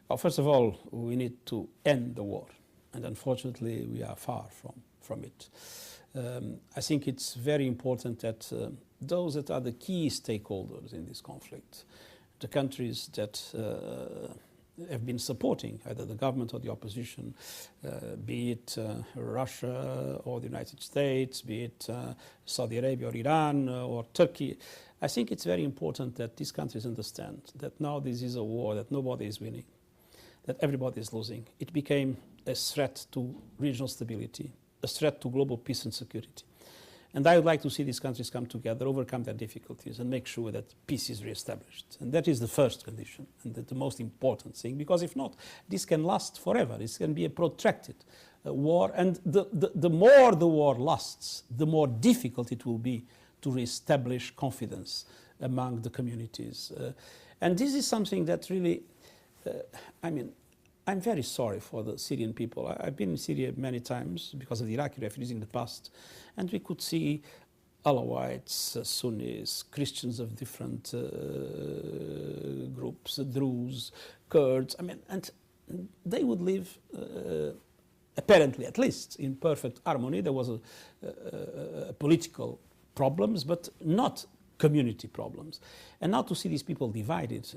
Well, first of all, we need to end the war, and unfortunately we are far from it. I think it's very important that those that are the key stakeholders in this conflict, the countries that have been supporting either the government or the opposition, be it Russia or the United States, be it Saudi Arabia or Iran or Turkey. I think it's very important that these countries understand that now this is a war that nobody is winning, that everybody is losing. It became a threat to regional stability, a threat to global peace and security. And I would like to see these countries come together, overcome their difficulties, and make sure that peace is reestablished. And that is the first condition, and the most important thing, because if not, this can last forever. This can be a protracted war, and the more the war lasts, the more difficult it will be to reestablish confidence among the communities. And this is something that really, I'm very sorry for the Syrian people. I've been in Syria many times because of the Iraqi refugees in the past, and we could see Alawites, Sunnis, Christians of different groups, Druze, Kurds, and they would live, apparently at least, in perfect harmony. There was a political problems, but not community problems. And now to see these people divided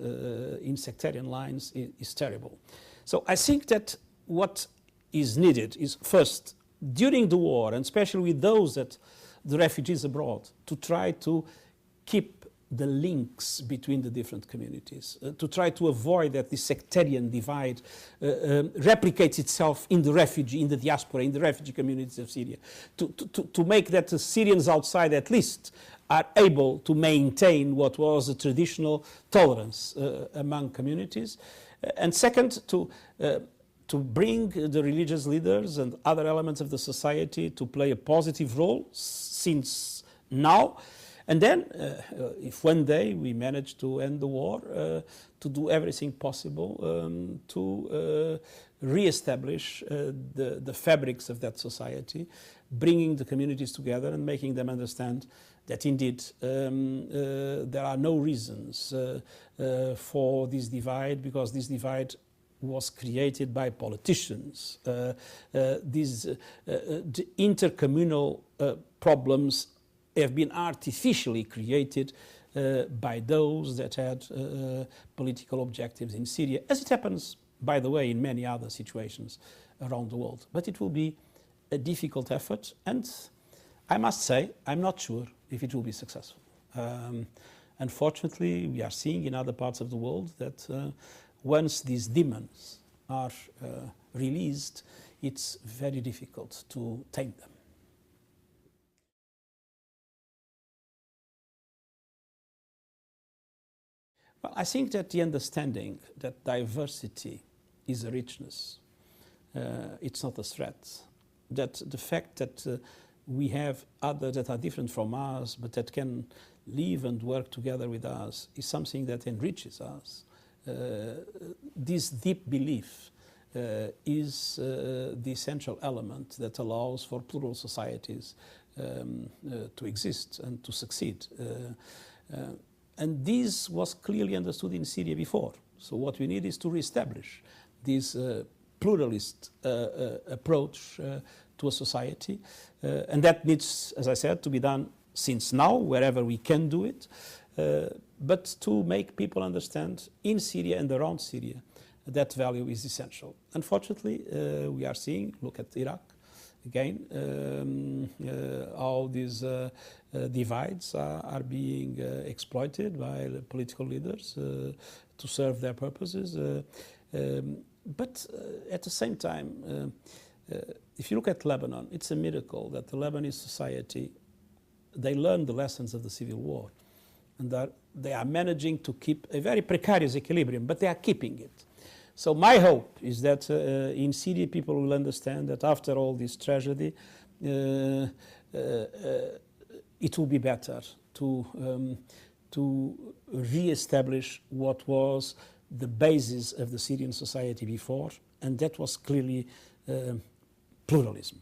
in sectarian lines is terrible. So I think that what is needed is first, during the war, and especially with those that the refugees abroad, to try to keep the links between the different communities, to try to avoid that this sectarian divide replicates itself in the refugee, in the diaspora, in the refugee communities of Syria, to make that the Syrians outside at least are able to maintain what was a traditional tolerance among communities. And second, to bring the religious leaders and other elements of the society to play a positive role since now. And then, if one day we manage to end the war, to do everything possible to re-establish the fabrics of that society, bringing the communities together and making them understand that indeed there are no reasons for this divide, because this divide was created by politicians. The intercommunal problems have been artificially created by those that had political objectives in Syria, as it happens, by the way, in many other situations around the world. But it will be a difficult effort, and I must say, I'm not sure if it will be successful. Unfortunately, we are seeing in other parts of the world that once these demons are released, it's very difficult to tame them. Well, I think that the understanding that diversity is a richness, it's not a threat. That the fact that we have others that are different from us, but that can live and work together with us, is something that enriches us. This deep belief is the essential element that allows for plural societies to exist and to succeed. And this was clearly understood in Syria before. So what we need is to reestablish this pluralist approach to a society. And that needs, as I said, to be done since now, wherever we can do it, but to make people understand in Syria and around Syria that value is essential. Unfortunately, we are seeing, look at Iraq, again, how these divides are being exploited by the political leaders to serve their purposes. But at the same time, if you look at Lebanon, it's a miracle that the Lebanese society, they learned the lessons of the civil war, and that they are managing to keep a very precarious equilibrium, but they are keeping it. So my hope is that in Syria people will understand that after all this tragedy, it will be better to re-establish what was the basis of the Syrian society before, and that was clearly pluralism.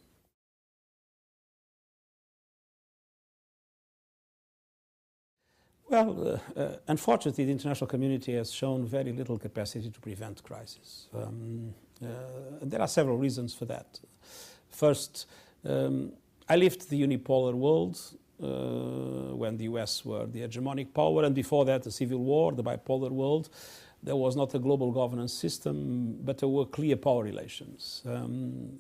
Well, unfortunately, the international community has shown very little capacity to prevent crisis. There are several reasons for that. First, I lived the unipolar world when the US were the hegemonic power, and before that, the Civil War, the bipolar world. There was not a global governance system, but there were clear power relations.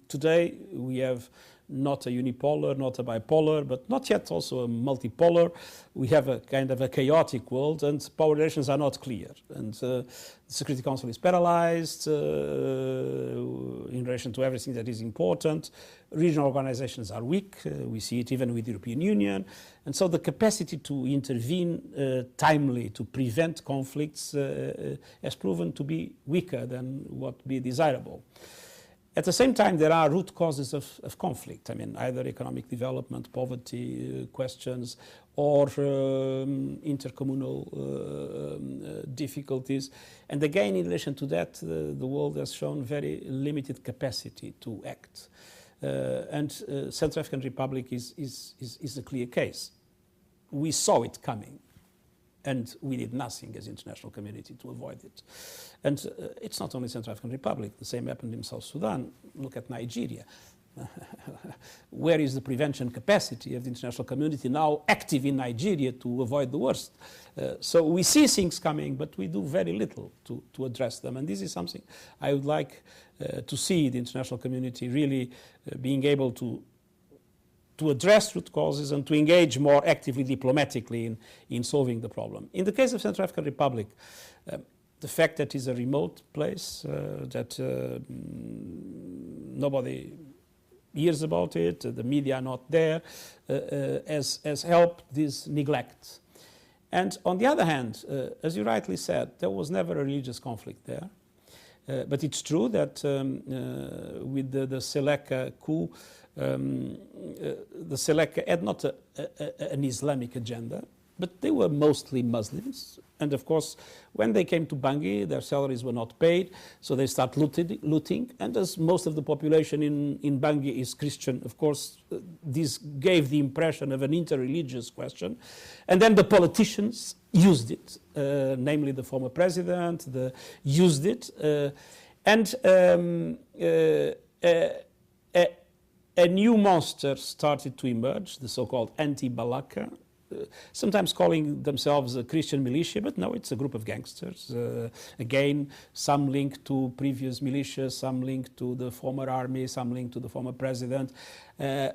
Today, we have not a unipolar, not a bipolar, but not yet also a multipolar. We have a kind of a chaotic world, and power relations are not clear. And the Security Council is paralyzed in relation to everything that is important. Regional organizations are weak. We see it even with the European Union. And so the capacity to intervene timely, to prevent conflicts, has proven to be weaker than what would be desirable. At the same time, there are root causes of conflict. I mean, either economic development, poverty questions, or intercommunal difficulties. And again, in relation to that, the world has shown very limited capacity to act. And Central African Republic is a clear case. We saw it coming, and we did nothing as international community to avoid it. And it's not only Central African Republic, the same happened in South Sudan. Look at Nigeria. Where is the prevention capacity of the international community now active in Nigeria to avoid the worst? So we see things coming, but we do very little to address them. And this is something I would like to see the international community really being able to address root causes and to engage more actively diplomatically in solving the problem. In the case of Central African Republic, the fact that it's a remote place, that nobody hears about it, the media are not there, has helped this neglect. And on the other hand, as you rightly said, there was never a religious conflict there. But it's true that with the Seleka coup, the Seleka had not an Islamic agenda, but they were mostly Muslims. And of course, when they came to Bangui, their salaries were not paid, so they start looting. And as most of the population in Bangui is Christian, of course, this gave the impression of an interreligious question. And then the politicians used it, namely the former president, used it. And a new monster started to emerge, the so-called anti-Balaka, sometimes calling themselves a Christian militia, but no, it's a group of gangsters. Again, some link to previous militias, some link to the former army, some link to the former president. I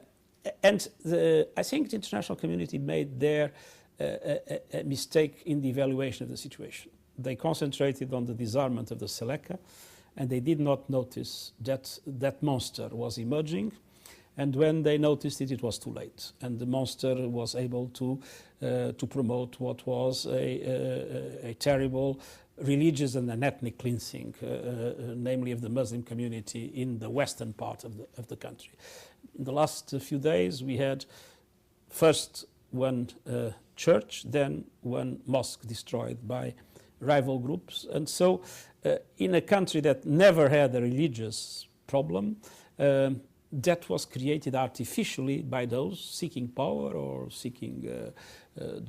think the international community made there a mistake in the evaluation of the situation. They concentrated on the disarmament of the Seleka, and they did not notice that that monster was emerging. And when they noticed it, it was too late. And the monster was able to promote what was a terrible religious and an ethnic cleansing, namely of the Muslim community in the western part of the country. In the last few days, we had first one church, then one mosque destroyed by rival groups. And so in a country that never had a religious problem, that was created artificially by those seeking power or seeking the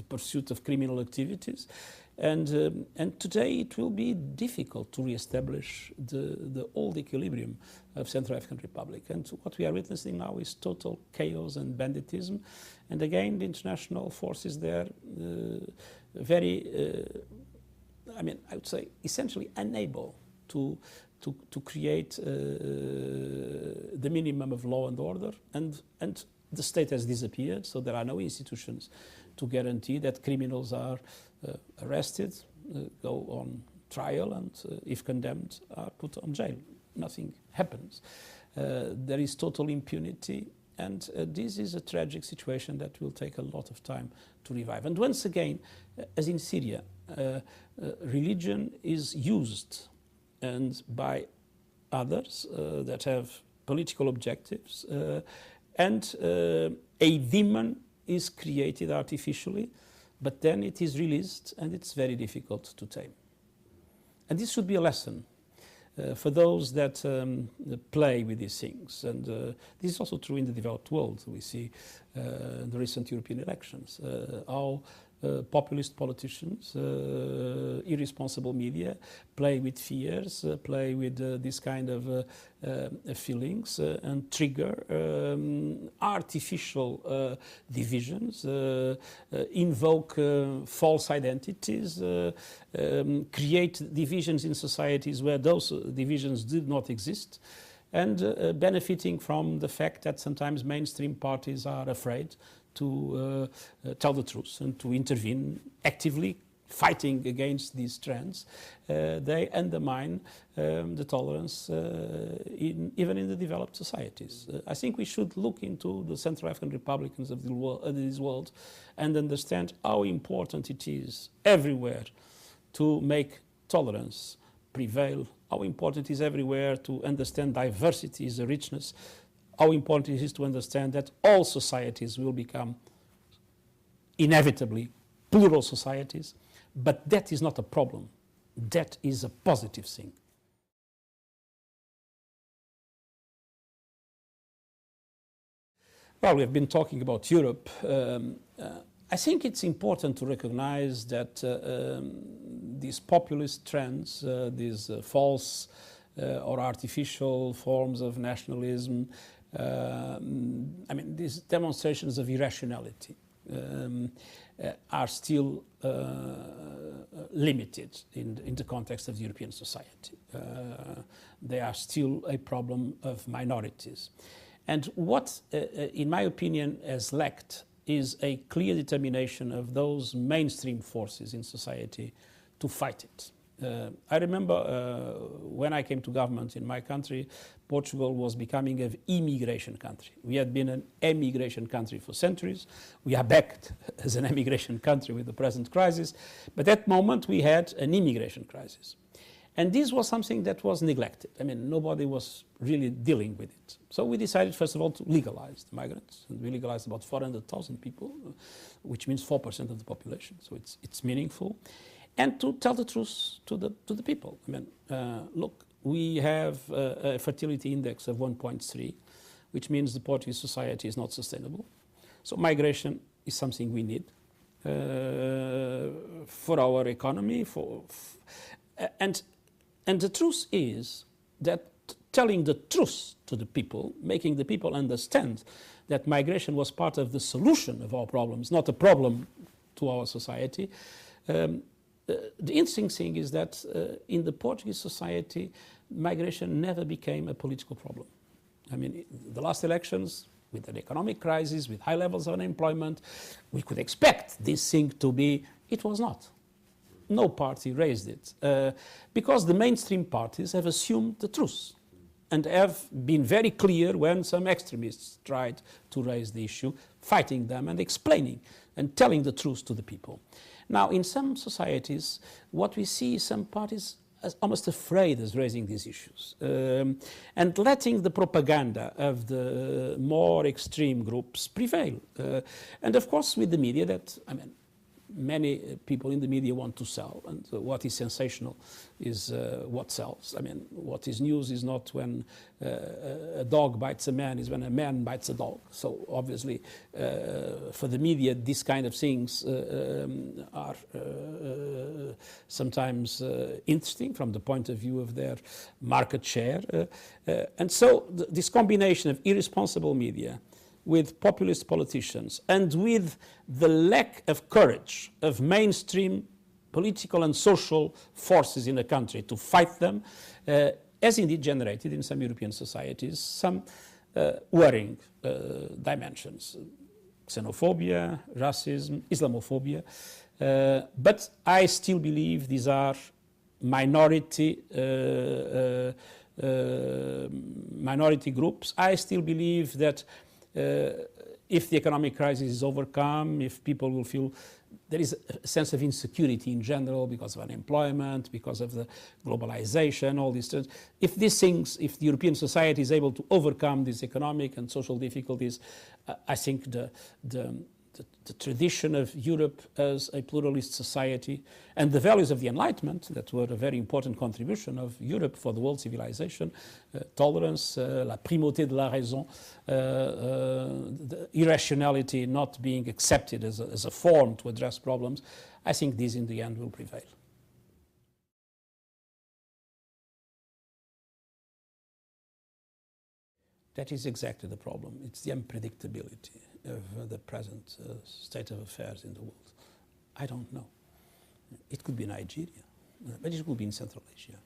pursuit of criminal activities. And today it will be difficult to reestablish the old equilibrium of Central African Republic. And what we are witnessing now is total chaos and banditism. And again, the international forces there I would say, essentially unable to create the minimum of law and order, and the state has disappeared, so there are no institutions to guarantee that criminals are arrested, go on trial, and if condemned, are put on jail. Nothing happens. There is total impunity, and this is a tragic situation that will take a lot of time to revive. And once again, as in Syria, religion is used and by others that have political objectives, and a demon is created artificially, but then it is released and it's very difficult to tame. And this should be a lesson. for those that play with these things. And this is also true in the developed world. We see in the recent European elections how populist politicians, irresponsible media play with fears, play with this kind of feelings and trigger artificial divisions, invoke false identities, create divisions in societies where those divisions did not exist, and benefiting from the fact that sometimes mainstream parties are afraid to tell the truth and to intervene actively, fighting against these trends. They undermine the tolerance even in the developed societies. I think we should look into the Central African Republicans of this world and understand how important it is everywhere to make tolerance prevail, how important it is everywhere to understand diversity is a richness, how important it is to understand that all societies will become inevitably plural societies, but that is not a problem. That is a positive thing. Well, we've been talking about Europe. I think it's important to recognize that these populist trends, these false or artificial forms of nationalism, these demonstrations of irrationality are still limited in the context of the European society. They are still a problem of minorities. And what, in my opinion, has lacked is a clear determination of those mainstream forces in society to fight it. I remember when I came to government in my country, Portugal was becoming an immigration country. We had been an emigration country for centuries. We are back as an emigration country with the present crisis. But at that moment, we had an immigration crisis. And this was something that was neglected. I mean, nobody was really dealing with it. So we decided, first of all, to legalize the migrants. And we legalized about 400,000 people, which means 4% of the population. So it's meaningful. And to tell the truth to the people. I mean, look, we have a fertility index of 1.3, which means the Portuguese society is not sustainable. So migration is something we need for our economy. And the truth is that telling the truth to the people, making the people understand that migration was part of the solution of our problems, not a problem to our society. The interesting thing is that in the Portuguese society, migration never became a political problem. I mean, the last elections, with an economic crisis, with high levels of unemployment, we could expect this thing to be, it was not. No party raised it because the mainstream parties have assumed the truth and have been very clear when some extremists tried to raise the issue, fighting them and explaining and telling the truth to the people. Now, in some societies, what we see is some parties as almost afraid of raising these issues and letting the propaganda of the more extreme groups prevail. And of course, with the media that, I mean, many people in the media want to sell, and what is sensational is what sells. I mean, what is news is not when a dog bites a man, is when a man bites a dog. So obviously, for the media, these kind of things are sometimes interesting from the point of view of their market share. And so this combination of irresponsible media with populist politicians and with the lack of courage of mainstream political and social forces in a country to fight them has indeed generated in some European societies some worrying dimensions. Xenophobia, racism, Islamophobia. But I still believe these are minority groups. I still believe that if the economic crisis is overcome, if people will feel there is a sense of insecurity in general because of unemployment, because of the globalization, all these things. If these things, if the European society is able to overcome these economic and social difficulties, I think the the tradition of Europe as a pluralist society and the values of the Enlightenment that were a very important contribution of Europe for the world civilization, tolerance, la primauté de la raison, the irrationality not being accepted as a form to address problems, I think this in the end will prevail. That is exactly the problem. It's the unpredictability of the present state of affairs in the world. I don't know. It could be Nigeria, but it could be in Central Asia.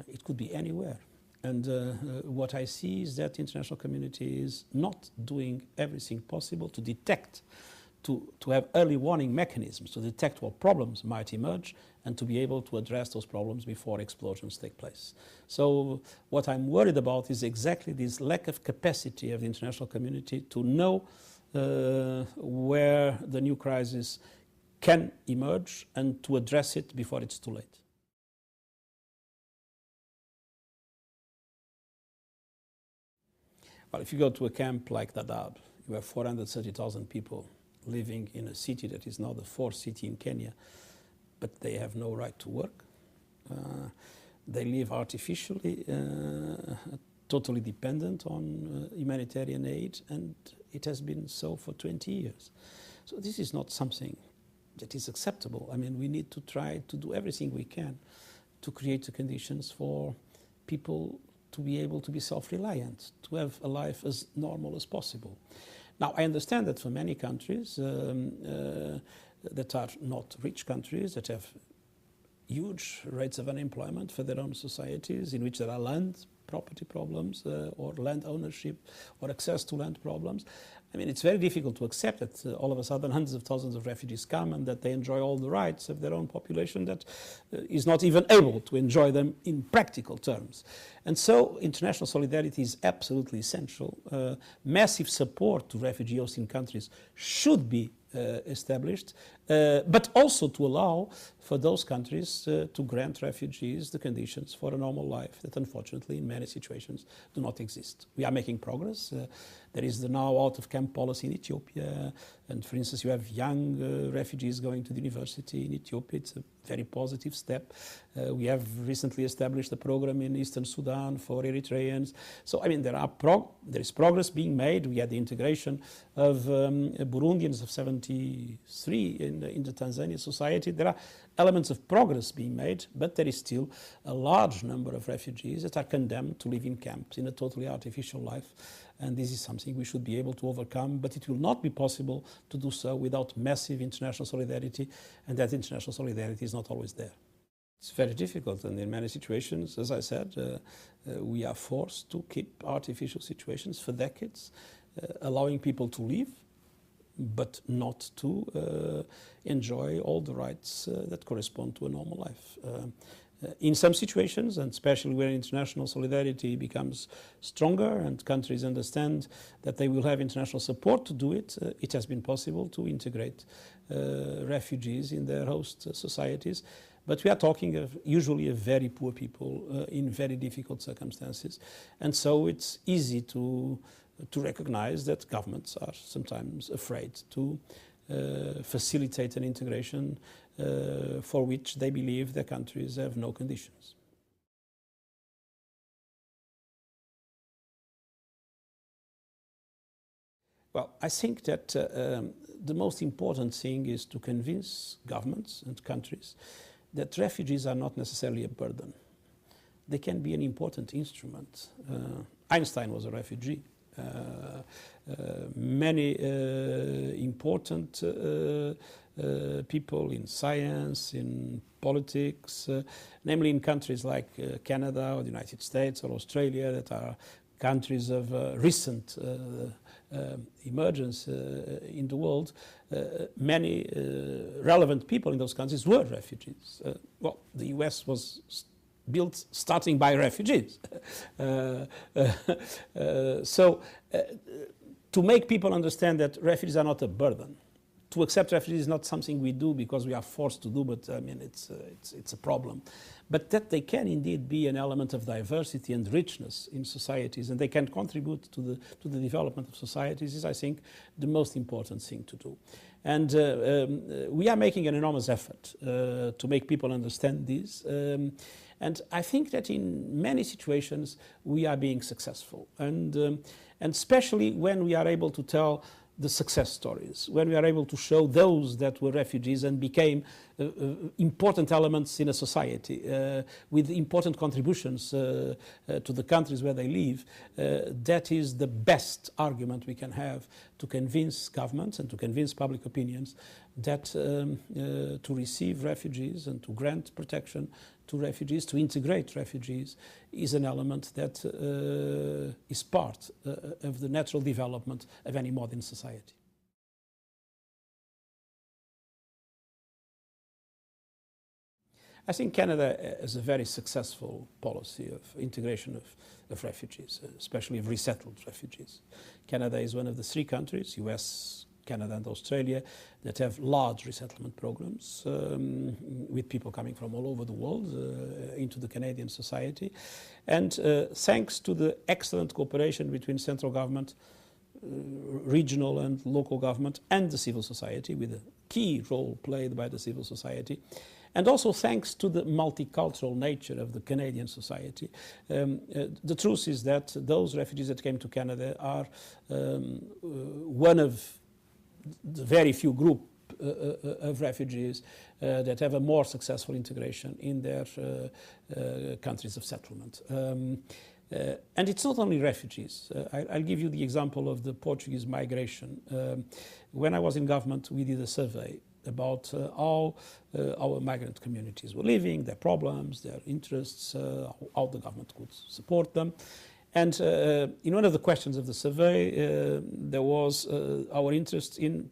It could be anywhere. And what I see is that the international community is not doing everything possible to detect, to have early warning mechanisms, to detect what problems might emerge and to be able to address those problems before explosions take place. So what I'm worried about is exactly this lack of capacity of the international community to know where the new crisis can emerge and to address it before it's too late. Well, if you go to a camp like Dadaab, you have 430,000 people living in a city that is now the fourth city in Kenya, but they have no right to work. They live artificially, totally dependent on humanitarian aid, and it has been so for 20 years. So this is not something that is acceptable. I mean, we need to try to do everything we can to create the conditions for people to be able to be self-reliant, to have a life as normal as possible. Now, I understand that for many countries that are not rich countries, that have huge rates of unemployment for their own societies, in which there are land property problems or land ownership or access to land problems. I mean, it's very difficult to accept that all of a sudden hundreds of thousands of refugees come and that they enjoy all the rights of their own population that is not even able to enjoy them in practical terms. And so international solidarity is absolutely essential. Massive support to refugee hosting countries should be established, but also to allow for those countries to grant refugees the conditions for a normal life that unfortunately in many situations do not exist. We are making progress. There is the now out-of-camp policy in Ethiopia, and for instance you have young refugees going to the university in Ethiopia. It's a very positive step. We have recently established a program in Eastern Sudan for Eritreans. So I mean there is progress being made. We had the integration of Burundians of 73 in the Tanzania society. There are elements of progress being made, but there is still a large number of refugees that are condemned to live in camps in a totally artificial life. And this is something we should be able to overcome, but it will not be possible to do so without massive international solidarity, and that international solidarity is not always there. It's very difficult, and in many situations, as I said, we are forced to keep artificial situations for decades, allowing people to live, but not to enjoy all the rights that correspond to a normal life. In some situations, and especially where international solidarity becomes stronger and countries understand that they will have international support to do it, it has been possible to integrate refugees in their host societies. But we are talking of usually of very poor people in very difficult circumstances. And so it's easy to recognize that governments are sometimes afraid to facilitate an integration for which they believe their countries have no conditions. Well, I think that the most important thing is to convince governments and countries that refugees are not necessarily a burden. They can be an important instrument. Einstein was a refugee. Many important people in science, in politics, namely in countries like Canada or the United States or Australia that are countries of recent emergence in the world, many relevant people in those countries were refugees. Well, the US was built starting by refugees. So to make people understand that refugees are not a burden to accept refugees is not something we do because we are forced to do, but I mean, it's a problem. But that they can indeed be an element of diversity and richness in societies, and they can contribute to the development of societies is, I think, the most important thing to do. And we are making an enormous effort to make people understand this. And I think that in many situations we are being successful. And especially when we are able to tell the success stories, when we are able to show those that were refugees and became important elements in a society with important contributions to the countries where they live, that is the best argument we can have to convince governments and to convince public opinions that to receive refugees and to grant protection to refugees, to integrate refugees, is an element that is part of the natural development of any modern society. I think Canada has a very successful policy of integration of refugees, especially of resettled refugees. Canada is one of the 3 countries, US, Canada and Australia, that have large resettlement programs with people coming from all over the world into the Canadian society. And thanks to the excellent cooperation between central government, regional and local government and the civil society, with a key role played by the civil society, and also thanks to the multicultural nature of the Canadian society. The truth is that those refugees that came to Canada are one of the very few group of refugees that have a more successful integration in their countries of settlement. And it's not only refugees. I'll give you the example of the Portuguese migration. When I was in government, we did a survey about how our migrant communities were living, their problems, their interests, how the government could support them. And in one of the questions of the survey, there was our interest in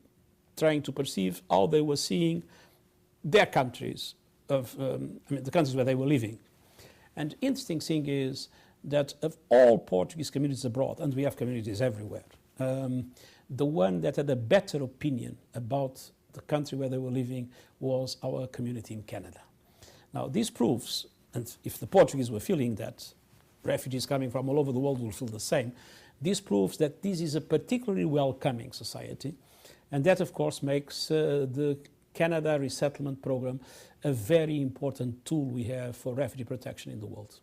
trying to perceive how they were seeing their countries, the countries where they were living. And the interesting thing is that of all Portuguese communities abroad, and we have communities everywhere, the one that had a better opinion about the country where they were living was our community in Canada. Now, this proves, and if the Portuguese were feeling that, refugees coming from all over the world will feel the same. This proves that this is a particularly welcoming society, and that, of course, makes the Canada resettlement program a very important tool we have for refugee protection in the world.